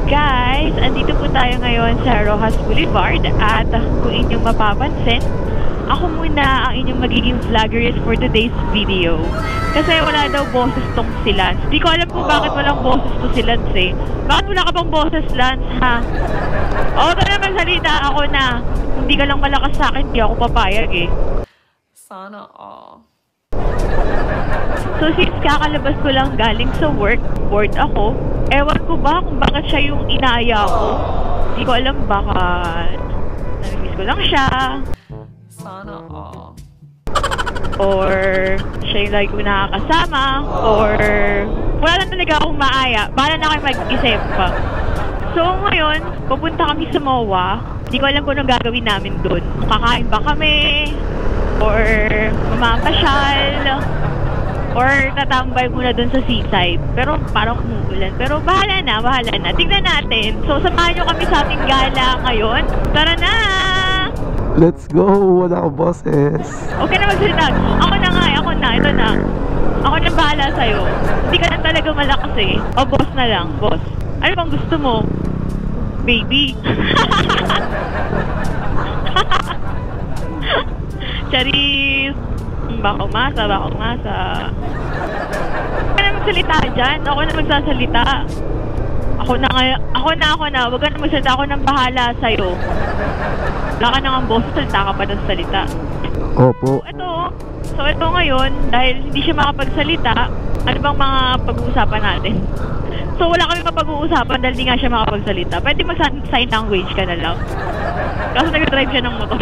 Guys, andito po tayo ngayon sa Rojas Boulevard at kung inyong mapapansin, ako muna ang inyong magiging vloggerist for today's video. Kasi wala daw boses tong si Lance. Di ko alam kung bakit walang boses to si Lance eh. Bakit wala ka bang boses, Lance, ha? O, ito naman salita ako na. Hindi ka lang malakas sa akin, di ako papayag eh. Sana all. So since kakalabas ko lang galing sa work, bored ako. Ewan ko ba kung bakit siya yung inaaya ko. Hindi ko alam, baka namimiss ko lang siya. Sana all. Or siya yung lagi ko nakakasama. Or wala lang talaga akong maaya. Bahala na kayo mag-isip pa. So ngayon, pupunta kami sa MOA. Hindi ko alam kung anong gagawin namin doon. Kakain ba kami? Or mamapasyal? Or tatambay muna dun sa seaside. Pero parang umuulan. Pero bahala na, bahala na. Tignan natin. So samahan nyo kami sa ating gala ngayon. Tara na! Let's go! Wala akong boses. Okay na magsalita. Ako na nga, ako na. Ito na. Ako na bahala sa'yo. Hindi ka na talaga malakas eh. O boss na lang, boss. Ano bang gusto mo? Baby. Charis. Baka umasa, baka umasa. Huwag ka na magsalita dyan. Ako na magsasalita. Ako na. Huwag ka na magsalita. Ako nang bahala sa'yo. Wala ka na nga boses, salita ka pa ng salita. Opo. So ito ngayon, dahil hindi siya makapagsalita, ano bang mga pag-uusapan natin? So wala kami mapag-uusapan dahil hindi nga siya makapagsalita. Pwede mag-sign language ka na lang. Kaso nag-drive siya ng motor.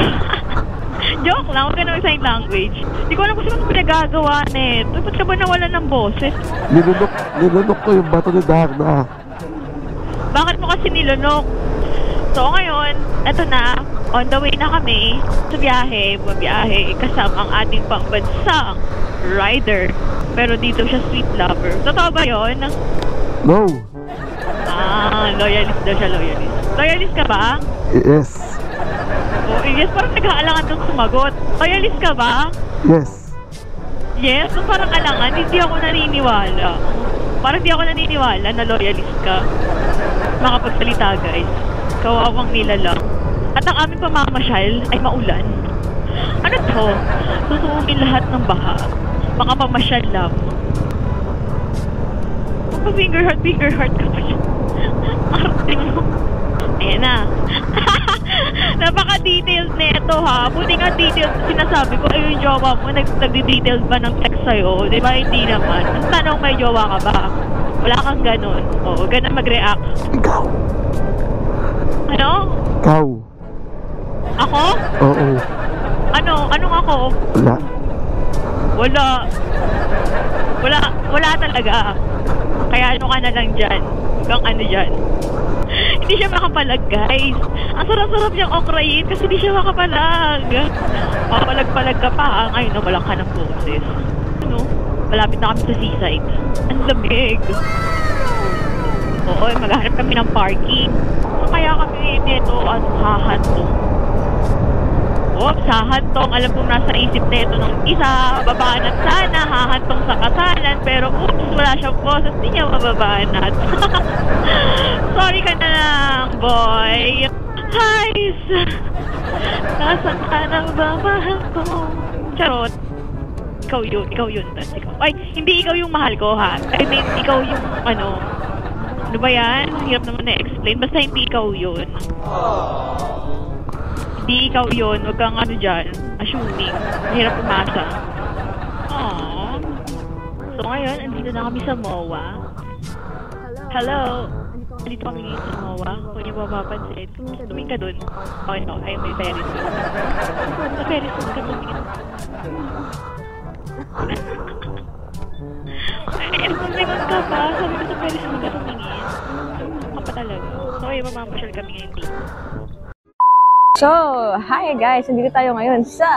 Joke lang, huwag ka na mag-sign language. Hindi ko alam kung saan pinagagawa neto. Ba't ka ba nawalan ng boses? Nilunok ko yung bato ni Darna. Bakit mo kasi nilunok? So ngayon, eto na, on the way na kami sa bumabiyahe, kasama ang ating pangbansang rider. Pero dito siya sweet lover. Totoo ba yun? No. Loyalist daw siya, loyalist. Loyalist ka ba? Yes. Oh, yes, parang nag-aalangan kang sumagot. Loyalist ka ba? Yes. Yes, so parang alangan, hindi ako naniniwala. Parang hindi ako naniniwala na loyalist ka. Makapagsalita, guys. Kawawang nilalang. At ang aming pamamasyal ay maulan. Ano to? Susuungin lahat ng baha. Makapamasyal lang. Finger heart ka pa siya. Arte mo. Ayan na. Napaka-detailed nito ha. Buti nga detailed. Sinasabi ko, ay yung jowa mo, nagdi-detailed ba ng text sa'yo? Di ba? Hindi naman. Ang tanong, may jowa ka ba? Wala kang ganun. Oo, ganun mag-react. Ikaw. Ano? Ikaw. Ako? Oo. Ano? Anong ako? Wala talaga. Kaya ano ka na lang dyan. Hanggang ano dyan. Hindi siya makapalag, guys. Ang sarap-sarap niyang okrayin kasi hindi siya makapalag. Palag-palag ka pa. Ngayon na wala ka ng boses. Ano? Malapit na kami sa seaside. Ang lamig. Oo, maghanap kami ng parking. So, kaya kami dito, hahantong. Hahantong. Alam kong nasa isip nito ng isa. Babanat sana, hahantong sa kasalan. Pero oops, wala siyang boses. Hindi niya mababanat. Sorry ka na lang, boy. Hi! Nasaan ka ng mamahal ko? Charot. Ikaw yun. Ay, hindi ikaw yung mahal ko, ha? I mean, ikaw yung, ano ba yan? Hirap naman na-explain. Basta hindi ikaw yun. Hindi ikaw yun. Huwag kang ano dyan. Assuming. Hirap umasa. Aww. So ngayon, andito na kami sa MOA. Hello. Andito kami ngayon sa MOA. Kung niyo mapapansin. Tumingin ka dun. Okay, no. Ayun, may Ferris wheel. Sa Ferris wheel ka tumingin. Ay, tumingin ka pa. Sabi ko sa Ferris wheel ka tumingin. Ka pa talaga. So, ayun, mamapasyal kami ngayon dito. So, hi guys! Nandito tayo ngayon sa...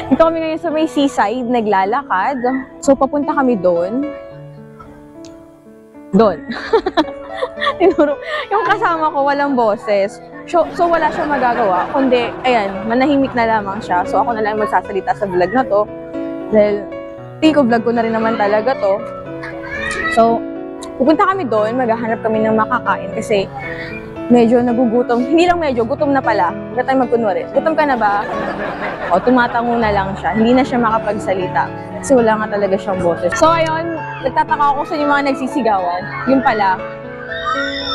Dito kami ngayon sa may seaside, naglalakad. So, papunta kami doon. Yung kasama ko, walang boses. So, wala siyang magagawa. Kundi, ayan, manahimik na lamang siya. So, ako na lang magsasalita sa vlog na to. Dahil, vlog ko na rin naman talaga to. So, pupunta kami doon, maghahanap kami ng makakain kasi medyo nagugutom. Hindi lang medyo, gutom na pala. Huwag tayo magkunwari. Gutom ka na ba? O, tumatango na lang siya. Hindi na siya makapagsalita. Kasi wala nga talaga siyang boses. So, ayun, nagtataka ako sa yung mga nagsisigawan. Yung pala.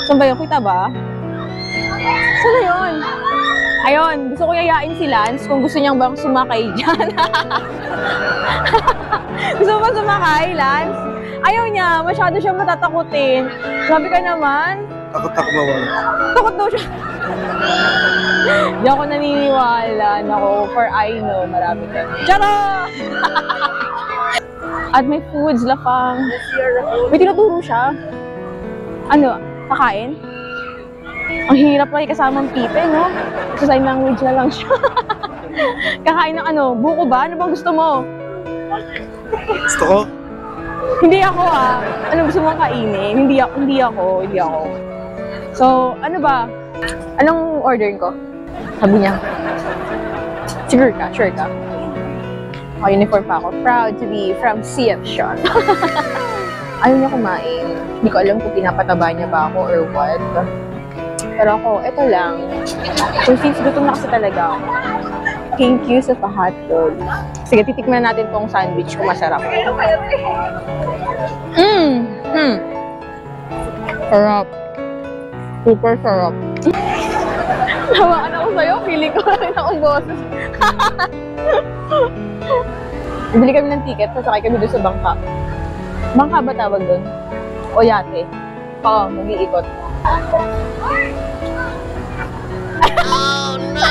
Saan ba yun? Kita ba? Saan na yun? Ayun, gusto ko yayain si Lance kung gusto niyang bang sumakay dyan. Gusto mo ba sumakay, Lance? Ayaw niya, masyado siya matatakutin. Sabi ka naman. Takot ako mawala. Takot daw siya. Hindi ako naniniwala. Nako, for I know, marami ka. Charot! At may foods, lapang. May tinuturo siya. Ano, kakain? Ang hirap pa kasamang pipe, no? Sa sign language na lang siya. Kakain ng ano, buko ba? Ano bang gusto mo? Gusto ko? Hindi ako Ano gusto mong kainin? Hindi ako. So, ano ba? Anong orderin ko? Sabi niya. Sure ka. Uniform pa ako. Proud to be from CF Sean. Ayaw niya kumain. Hindi ko alam kung pinapataba niya ba ako or what. Pero ako, eto lang. So, since gutom na kasi talaga ako, thank you sa pa-hotdog. Sige, titikman natin tong sandwich kung masarap. Sarap. Super sarap. Hawakan ako sa'yo, feeling ko na rin akong boses. Bibili kami ng ticket, sasakay kami doon sa bangka. Bangka ba tawag doon? O yate? Oo, mag-iikot. Oh no!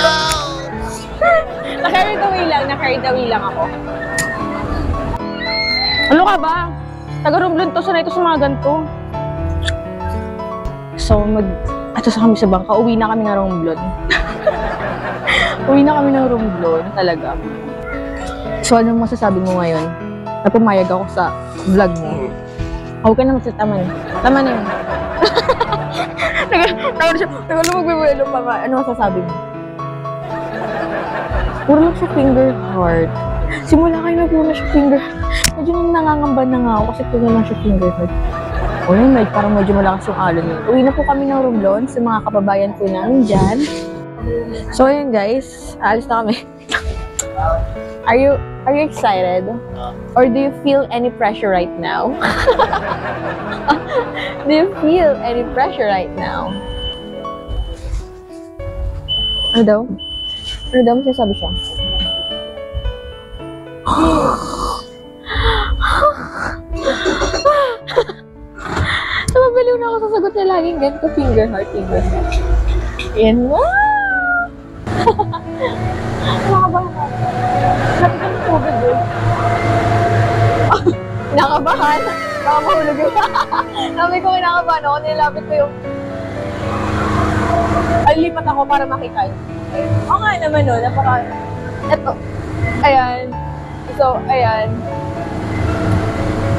Na-carry the wheel lang ako. Ano ka ba? Taga-Romblon to, sanay to sa mga ganito. So, ato sa kami sa bangka, uwi na kami ng Romblon. Uwi na kami ng Romblon, talaga. So, ano masasabi mo ngayon? Napumayag ako sa vlog mo. Huwag ka na magtataman. Tama na yun. Tagal na magbibuelo pa ba? Ano masasabi mo? Puro lang siya finger heart. Simula kayo na puro na siya finger heart. Medyo nangangamba na nga ako kasi puro lang siya finger heart. O yun, parang medyo malakas yung alon yun. Uwi na po kami ng Romblon sa mga kababayan po namin dyan. So ayun guys, alis na kami. Are you excited? Or do you feel any pressure right now? Do you feel any pressure right now? Ano daw? Ano daw? Masasabi siya? Mabaliw na ako sa sagot na laging ganito. Finger heart. Yan mo! Nakabahan ako. Sabi ka ng tubig eh. Nakabahan? Baka mahulog yun. Sabi ko kinakabahan ako. Nilapit ko yung... Lipat ako para makita yun. Oo nga naman no. Napaka... Eto. Ayan. So, ayan.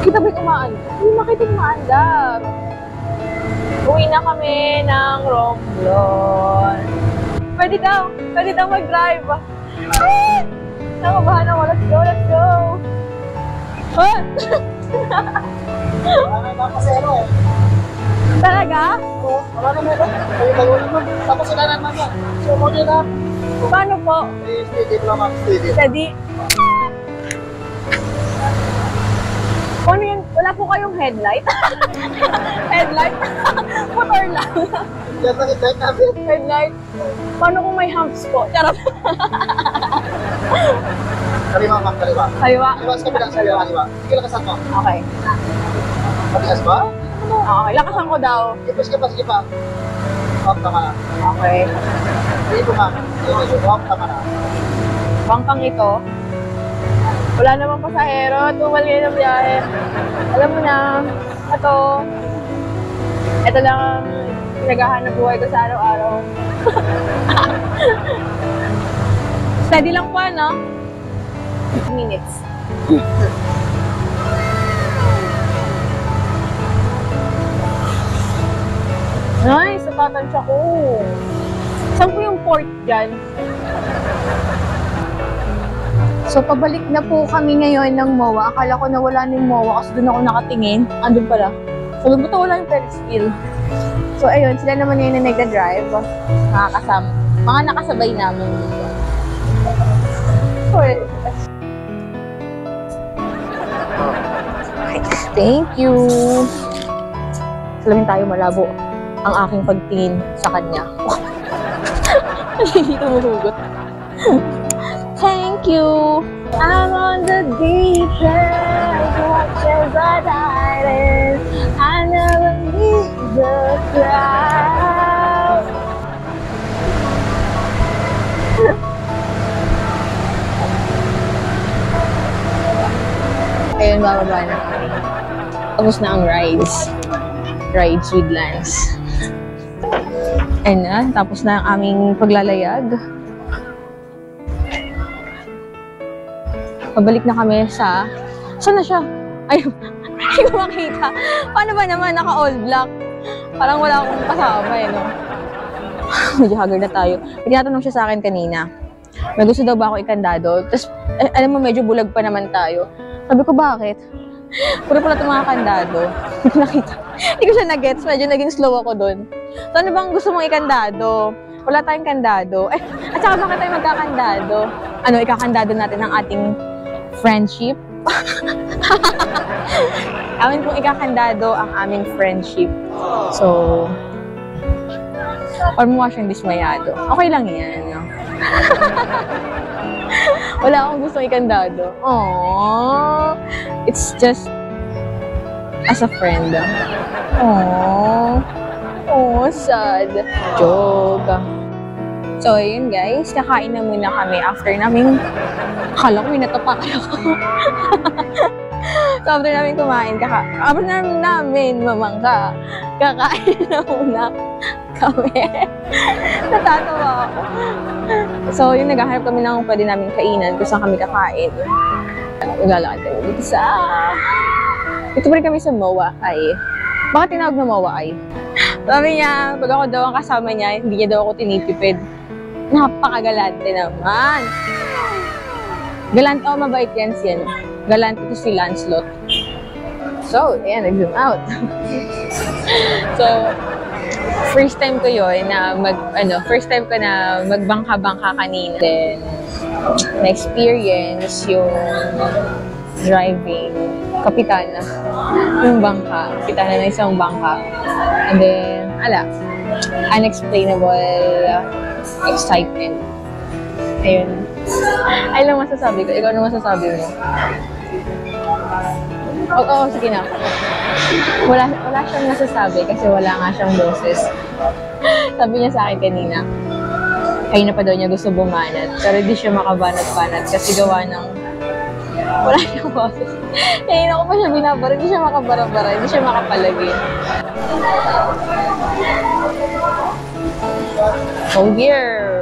Kita ba yung umaandar? Hindi makita yung umaandar. Uwi na kami ng Romblon. Pwede daw mag-drive. Nakabahan ako. Let's go. What? Talaga? Oo, wala na mo ba? Tapos sila naman yan. So, mo nila. Paano po? Steady lang ako, steady. Steady. Ano yun? Wala po kayong headlight? Headlight? Motor lang. Yan ang headlight namin. Headlight? Paano kung may humps po? Charot. Kaliwa, ma'am, kaliwa. Kaliwa? Kaliwa sa kabilang, kaliwa. Sige, lakasan mo. Okay. Matigas ba? Okay, lakasan ko daw. Sige pa. Off, tama na. Okay. Sige po, ma'am. Off, tama na. Bangkang ito. Wala namang pasahero. Tumal ngayon ang biyahe. Alam mo na, ito lang ang pinaghahanap buhay ko sa araw-araw. Steady lang po, no? 6 minutes. Nice! Natatansya ko. Saan po yung port dyan? So, pabalik na po kami ngayon ng MOA. Akala ko nawala na yung MOA kasi doon ako nakatingin. Andun pala. Sabi ko, wala yung Ferris wheel. So, ayun, sila naman yun na nagda-drive. Mga nakasabay namin dito. So, thank you. Salamin tayo, malabo ang aking pagtingin sa kanya. Hindi tumuhugot. Thank you. I'm on the deep end, watch as I dive in. I never leave the crowd. Ayun, bababa na kami. Tapos na ang rides. Rides with Lance. Ayun na, tapos na ang aming paglalayag. Pabalik na kami sa... Saan na siya? Ayun, hindi ko makita. Paano ba naman? Naka-all black. Parang wala akong kasama eh, no? Medyo haggard na tayo. Tinatanong siya sa akin kanina. May gusto daw ba ako ikandado? Tapos, alam mo, medyo bulag pa naman tayo. Sabi ko, bakit? Puro pala itong mga kandado. Hindi ko nakita. Hindi ko siya nag-gets. Medyo naging slow ako dun. So, ano bang gusto mong ikandado? Wala tayong kandado. Eh, at saka bakit tayo magkakandado? Ano, ikakandado natin ang ating friendship? Amin pong ikakandado ang aming friendship. So, or mukha siyang dismayado. Okay lang yan, no? Wala akong gustong ikandado. Aww. It's just as a friend. Aww. Oh, sad. Joke. So, yun guys. Kakain na muna kami after naming... Akala ko minatapakan ako. So, after namin kumain, after namin mamangka, kakain na muna kami. Natatawa ako. So, yun, naghahanap kami ng pwede namin kainan kung saan kami kakain. Maglalakad kami dito sa... Dito pa rin kami sa MOA ay. Bakit tinawag na MOA ay? Sabi niya, pag ako daw ang kasama niya, hindi niya daw ako tinitipid. Napakagalante naman. Galante, mabait yan siya. Galante ito si Lancelot. So, ayan, nag-zoom out. So, first time ko yun na first time ko na magbangka-bangka kanina. Then, na-experience yung driving kapitan na yung bangka. Kapitan na isang bangka. And then, unexplainable excitement. Ayun. Ay lang masasabi ko. Ikaw ano masasabi mo? Oo, sige na. Wala siyang nasasabi kasi wala nga siyang boses. Sabi niya sa akin kanina, kanina pa daw niya gusto bumanat, pero di siya makabanat-banat kasi gawa ng wala siyang boses. Kanina ko pa siya binabara, hindi siya makabara-bara, hindi siya makapalagi. Oh dear!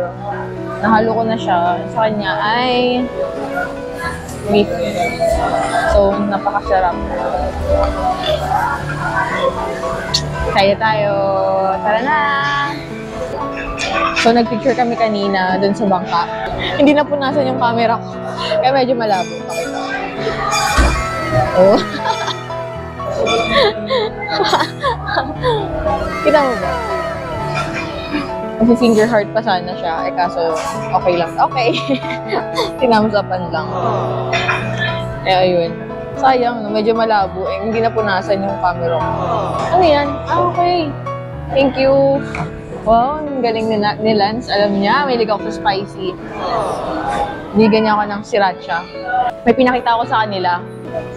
Nahalo ko na siya. Sa kanya ay beef. So, napakasarap. Kaya tayo. Tara na! So, nagpicture kami kanina dun sa bangka. Hindi na punasan yung camera ko. Kaya medyo malabo. Pakita. Oh. Kita mo ba? Kasi finger heart pa sana siya. Eh kaso, okay lang. Okay. Tinamsapan lang. Eh ayun. Sayang, no? Medyo malabo. Eh, hindi na punasan yung camera ko. Ano yan? Okay. Thank you. Wow, ang galing ni Lance. Alam niya, may ligaw ako sa spicy. Bigyan niya ako ng sriracha. May pinakita ako sa kanila.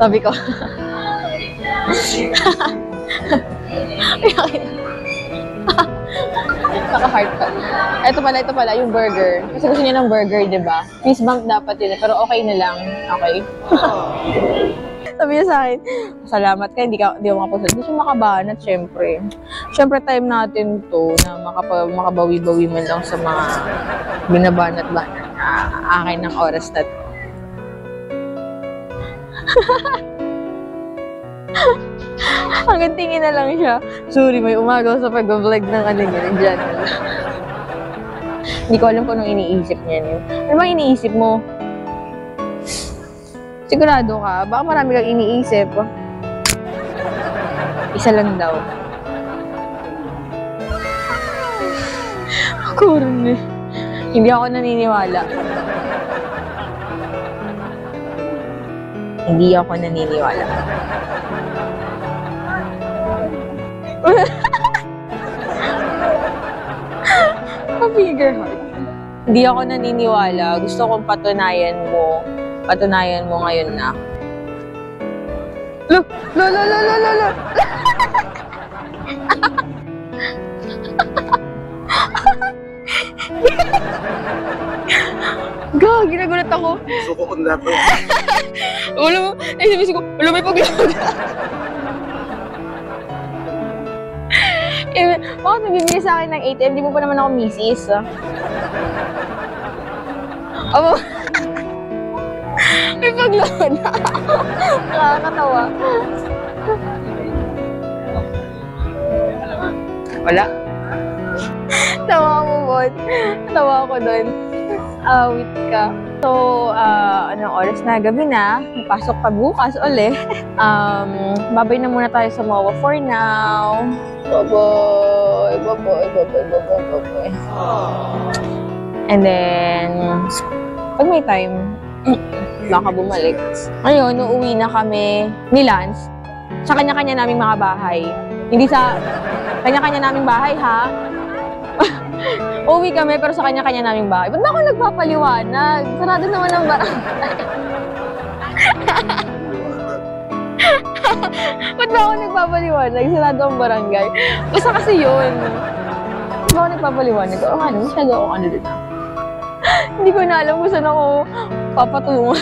Sabi ko. Naka-heart pa. Ito pala, yung burger. Kasi gusto niya ng burger, di ba? Fist bump dapat yun, pero okay na lang. Okay? Sabi niya sa akin, salamat ka, hindi ako makapagod. Hindi siya makabanat, syempre. Syempre, time natin to na makabawi-bawi man lang sa mga binabanat-banat na akin ng oras na to. Hanggang tingin na lang siya. Sorry, may umagaw sa pag-vlog ng ano niya, ng channel. Hindi ko alam kung anong iniisip niya niyo. Ano bang iniisip mo? Sigurado ka? Baka marami kang iniisip. Isa lang daw. Kurne. Hindi ako naniniwala. Hindi ako naniniwala. Figure heart. Hindi ako naniniwala. Gusto kong patunayan mo. Patunayan mo ngayon na. Lo! Lo! Lo! Lo! Lo! Lo! Lo! Gag, ginagulat ako. Suko ko na to. Wala mo, naisipin ko, wala may paglaga. Bakit nabibigay sa akin ng ATM? Di mo pa naman ako misis. Aba, may paglaga na. Nakakatawa. Wala. Tawa mo, Bon. Tawa ako doon. Wait ka. So, anong oras na? Gabi na. Pasok pa bukas ulit. Babay na muna tayo sa MOA for now. Bye-bye. Bye-bye. Bye-bye. Bye-bye. Bye-bye. And then, pag may time, baka bumalik. Ngayon, uuwi na kami ni Lance sa kanya-kanya naming mga bahay. Hindi sa kanya-kanya naming bahay, ha? Uwi kami, pero sa kanya-kanya naming bahay. Ba't ba ako nagpapaliwanag? Sarado naman ang barangay. Ba't ba ako nagpapaliwanag? Sarado ang barangay. Basta kasi yun. Ba't ba ako nagpapaliwanag? Oo nga, masyado ako ano dito. Hindi ko na alam kung saan ako papatungo.